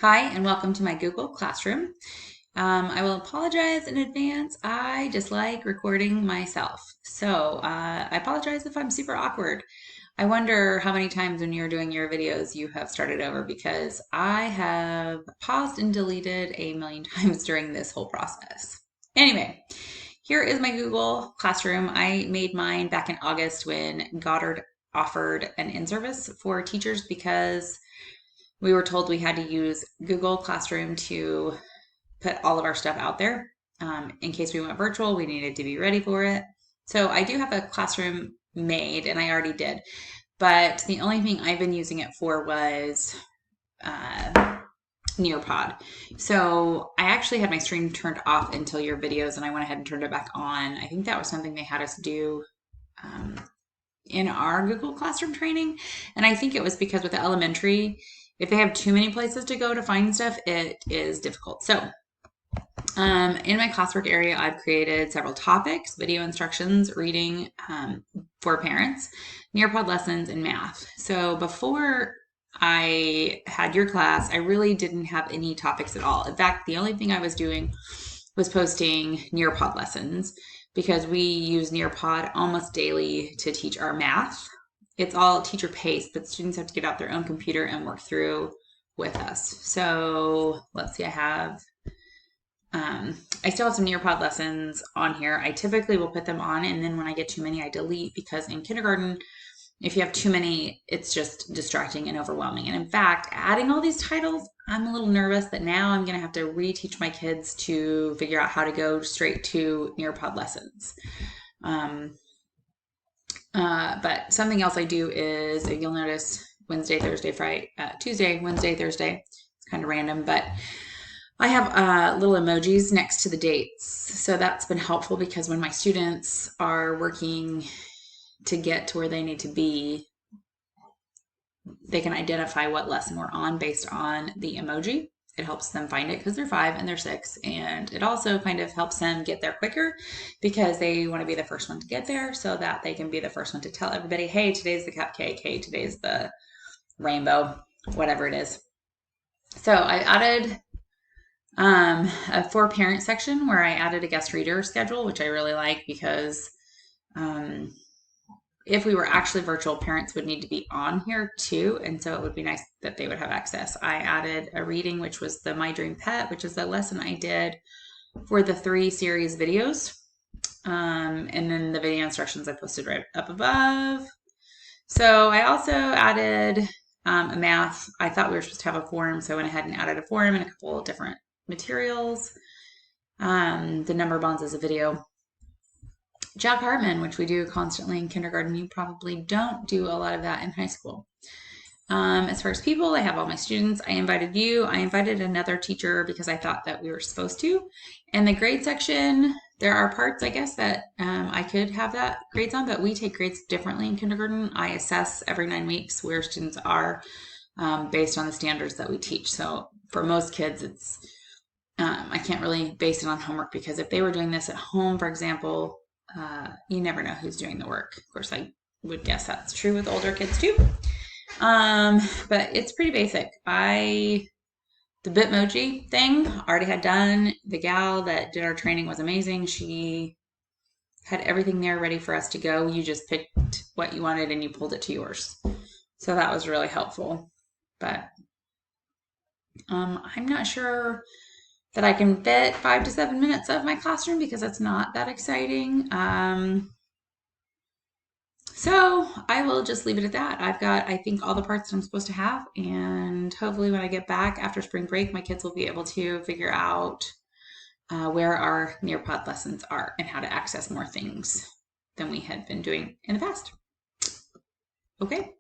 Hi, and welcome to my Google Classroom. I will apologize in advance. I dislike recording myself. I apologize if I'm super awkward. I wonder how many times when you're doing your videos you have started over because I have paused and deleted a million times during this whole process. Anyway, here is my Google Classroom. I made mine back in August when Goddard offered an in-service for teachers because we were told we had to use Google Classroom to put all of our stuff out there. In case we went virtual, we needed to be ready for it. So I do have a classroom made, and I already did. But the only thing I've been using it for was Nearpod. So I actually had my stream turned off until your videos, and I went ahead and turned it back on. I think that was something they had us do um, in our Google Classroom training. And I think it was because with the elementary, if they have too many places to go to find stuff, it is difficult. So in my classwork area, I've created several topics, video instructions, reading for parents, Nearpod lessons, and math. So before I had your class, I really didn't have any topics at all. In fact, the only thing I was doing was posting Nearpod lessons because we use Nearpod almost daily to teach our math. It's all teacher paced, but students have to get out their own computer and work through with us. So let's see, I still have some Nearpod lessons on here. I typically will put them on, and then when I get too many, I delete because in kindergarten, if you have too many, it's just distracting and overwhelming. And in fact, adding all these titles, I'm a little nervous that now I'm going to have to reteach my kids to figure out how to go straight to Nearpod lessons. But something else I do is you'll notice Wednesday, Thursday, Friday, Tuesday, Wednesday, Thursday. It's kind of random, but I have little emojis next to the dates. So that's been helpful because when my students are working to get to where they need to be, they can identify what lesson we're on based on the emoji. It helps them find it because they're 5 and they're 6. And it also kind of helps them get there quicker because they want to be the first one to get there so that they can be the first one to tell everybody, hey, today's the cupcake. Hey, today's the rainbow, whatever it is. So I added a for parent section where I added a guest reader schedule, which I really like because if we were actually virtual, parents would need to be on here too. And so it would be nice that they would have access. I added a reading, which was the My Dream Pet, which is the lesson I did for the 3 series videos. And then the video instructions I posted right up above. So I also added a math. I thought we were supposed to have a forum, so I went ahead and added a forum and a couple of different materials. The number bonds is a video. Jack Hartman, which we do constantly in kindergarten. You probably don't do a lot of that in high school. As far as people, I have all my students. I invited you. I invited another teacher because I thought that we were supposed to. And the grade section, there are parts, I guess, that I could have that grades on, but we take grades differently in kindergarten. I assess every 9 weeks where students are based on the standards that we teach. So for most kids, it's I can't really base it on homework because if they were doing this at home, for example, you never know who's doing the work. Of course, I would guess that's true with older kids too. But it's pretty basic. The Bitmoji thing already had done. The gal that did our training was amazing. She had everything there ready for us to go. You just picked what you wanted and you pulled it to yours. So that was really helpful. But I'm not sure that I can fit 5 to 7 minutes of my classroom because it's not that exciting. So I will just leave it at that. I've got, I think, all the parts that I'm supposed to have. And hopefully when I get back after spring break, my kids will be able to figure out where our Nearpod lessons are and how to access more things than we had been doing in the past. Okay.